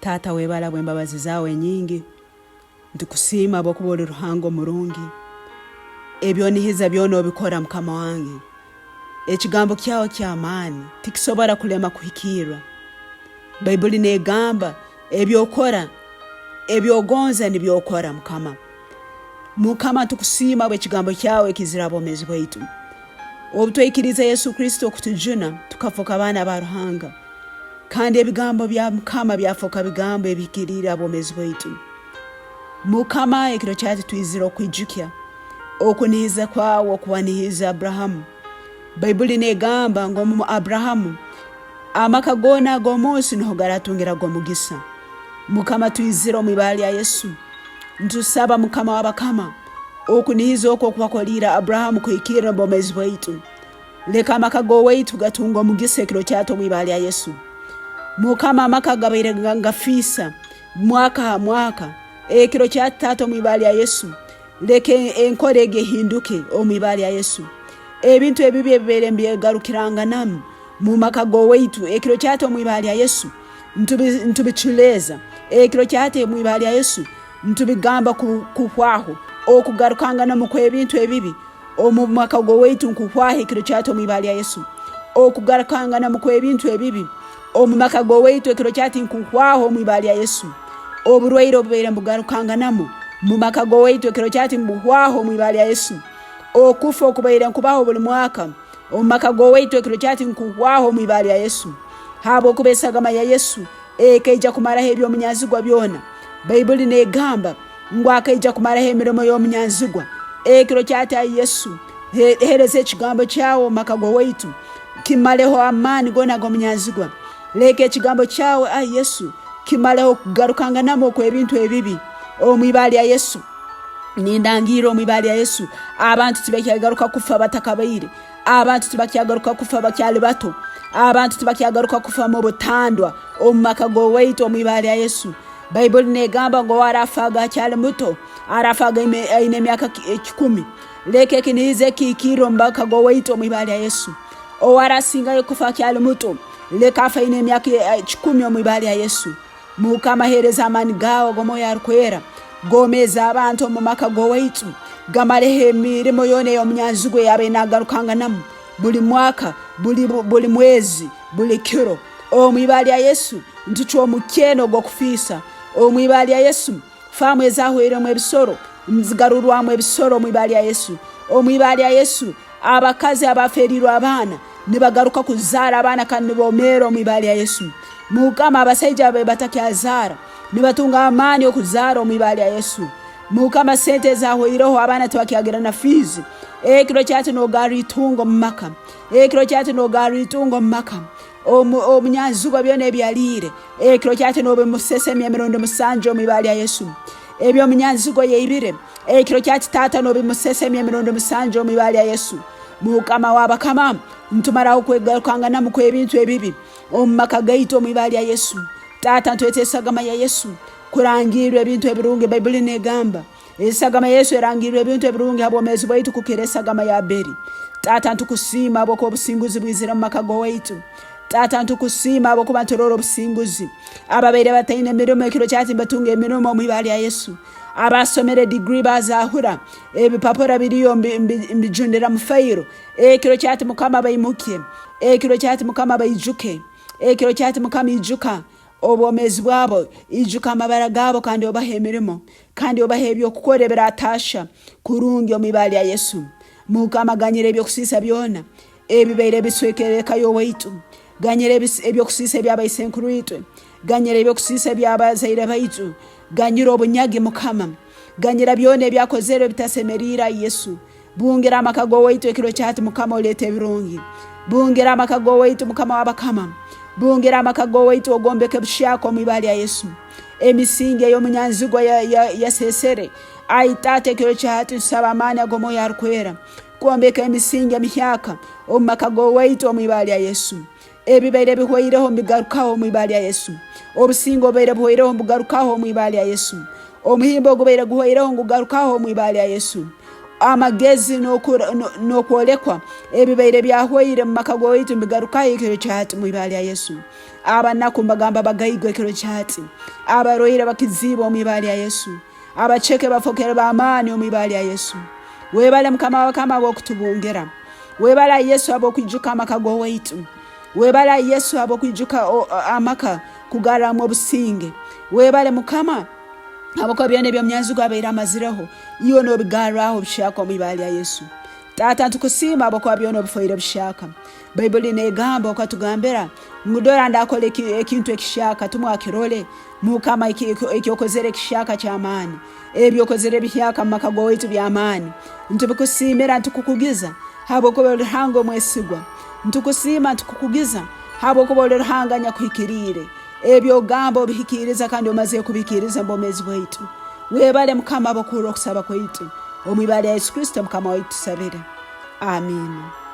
Tata webala bw'embabazi zawe nyingi ntukusiima bw'okuba oli ruhango murungi ebyo nihiza byona obikora mukama wange ekigambo kyawe ky'amaani tikisobora kulema kuhikirwa Bayibuli negamba ebyokora ebyogonza nibyokora mukama tukusiima bw'ekigambo kyawe kizira bwomezi bwaitu obutwikiriza Yesu Kristo kutujuna tukafoka abana ba ruhanga kandi ebigambo bya mukama byafoka bigambo ebikirira bwomezi bwaitu mukama ekiro kyati twizira okwijukya okunihiza kwawo okuwanihiza Abrahamu Bayibuli negamba ngo mu Abrahamu amaka gona gomunsi niho garatungira gomugisa mukama twizira omwibali ya Yesu ntusaba mukama wabakama okunihiza okwo kwakolira Abrahamu kuikira bwomezi bwaitu leka amaka go waitu gatunga omugisa ekiro kyato mwibali ya Yesu mukama amaka gabaire ngafisa mwaka ekiro kyatato mwibali ya Yesu leke enkorege hinduke omwibali ya Yesu ebintu ebibi ebibere mbyegarukiranga namu mu maka go waitu ekiro kyato mwibali ya Yesu ntubichuleza ekiro kyate mwibali ya Yesu ntubigamba kuhwaho okugarukanga namu kwebintu ebibi omu maka go waitu nkuhwaho ekiro kyato mwibali ya Yesu okugarukanga namu kwebintu ebibi omu maka go waitu ekiro kyate nkuhwaho mwibali ya Yesu oburwaire obubere mbugarukanga namu mu maka go waitu ekiro kyate mbuhwaho mwibali ya Yesu okufa okubaire nkubaho buli mwaka omu maka go waitu ekiro kyate nkuhwaho mwibali ya Yesu habo kubesagama ya Yesu ekeija kumaraho ebyomunyazigwa byona Bayibuli negamba ngwakaija kumaraho emirimo y'omunyazigwa ekiro kyate Yesu hereze ekigambo kyawo maka go waitu kimaleho amaani gona g'omunyazigwa leke ekigambo kyawe Yesu kimaleho kugarukanga namo kwebintu ebibi omwibali ya Yesu nindangiro omwibali ya Yesu abantu tibakyagaruka kufa batakabaire abantu tibakyagaruka kufa bakyali bato abantu tibakyagaruka kufa mu butandwa omumaka go waitu omwibali ya Yesu Bayibuli negamba ngo arafaga kyali muto arafaga ine myaka 10 leke kinize kikiro mbaka go waitu omwibali ya Yesu owarasinga kufa kyali muto leka afa ine myaka 10 omwibali ya Yesu mukama hereza amani gawo gomoya arkwera gomeza abantu mu maka go waitu gamarehe mirimo yone y'omunyazigwe yabe nagarukanga namu buli mwaka buli mwezi buli kiro omwibali ya Yesu ntucho omukeno go kufisa omwibali ya Yesu famu ezahwere mu ebisoro mzigarurwa mu ebisoro omwibali ya Yesu omwibali ya Yesu abakazi abaferirwa abana nibagaruka kuzara abana kandi bomero omwibali ya Yesu mukama abasaija batakyazara nibatunga amani okuzara omwibali ya Yesu mukama sente zahweiroho abana twakiagira na fizi ekiro kyate no gari tungo mumaka ekiro kyate no gari tungo mumaka omunyazugwa byone byalire ekiro kyate no bemusesemya mirondo musanjo omwibali ya Yesu ebyo omunyazugwa yeibire ekiro kyate tata no bemusesemya mirondo musanjo omwibali ya Yesu mukama wabakama ntumara okwegarukanga namu kwebintu ebibi omumaka gaito omwibali ya Yesu tata ntwetesagama ya Yesu kurangirwe ebintu ebirungi Bayibuli negamba esagama Yesu erangirwe ebintu ebirungi habomezi bwaitu kukiresagama ya Abeli tata ntukusiima aboko obusinguzi bwizira mu maka go waitu tata ntukusiima aboko bantororo obusinguzi ababeire bataine mirimo ekiro kyati batunga emirimo omwibali ya Yesu abasomere degree bazahura ebipapura biriyo mbijundira mufairo ekiro kyati mukama bayimukie ekiro kyati mukama bayijuke ekiro kyati mukama ijuka obwomezi bwabo ijuka amabara gabo kandi obahe emirimo kandi obahe ebyo kukora biratasha kurungi omwibali ya Yesu mukama ganyire ebyo kusisa byona ebibeire biswekereka YOWAITU ganyire ebyo kusisa byabayisenkuru itwe ganyire ebyo kusisa byabazaire baitu ganyire obunyagi mukama ganyira byone byakozero bitasemerira Yesu bungira amaka go waitu ekiro kyati mukama olete birungi bungira amaka go waitu mukama wabakama bungira amaka go waitu ogombeke bishako mwibali ya Yesu emisinge y'omunyanzigwa ya sesere aitate ekiro kyati saba amani agomoya arkwera kuombeka emisinge mihyaka omumaka go waitu omwibali ya Yesu ebibeire bihweireho mbigarukaho mwibali ya Yesu obusingo beire bihweireho mbigarukaho mwibali ya Yesu omuhimbo gubeire guhweireho ngugarukaho mwibali ya Yesu amagezi n'okwolekwa ebibaire byahwaire mu maka g'owaitu mbigarukayo ekiro kyati mu ibala ya Yesu. Abanaku mbagamba bagayigwe ekiro kyati, abarwaire bakiziibwa mu ibala ya Yesu, abacheke bafokere b'amaani mu ibala ya Yesu. Webale Mukama wakama ab'okutubungera, webala Yesu ab'okwijjuka amaka g'owaitu, webala Yesu ab'okwijjuka amaka kugaramu obusinge, webale Mukama abako byone by'omnyanzi gwabaire amazireho iyo n'obigarraho bishaka mu ibala ya Yesu. Tata ntukusiima abako byone obufoire bishaka. Bayibuli negamba okatugambira ngudora ndakola ekintu ekishaka tumwakirole Mukama ekyokozere ekishaka ky'amaani ebyokozere byaka mu maka g'owaitu by'amaani. Ntubikusiimira ntukukugiza habwokuba oluhanga omwesigwa, ntukusiima ntukukugiza habwokuba oluhanga nyakuhikirire ebyogamba obihikiriza kandi omaze kubikiriza mu bwomezi bwaitu. Webale Mukama abakura okusaba kwaitu omu ibala ya Yesu Kristo Mukama waitu tusabire. Amen.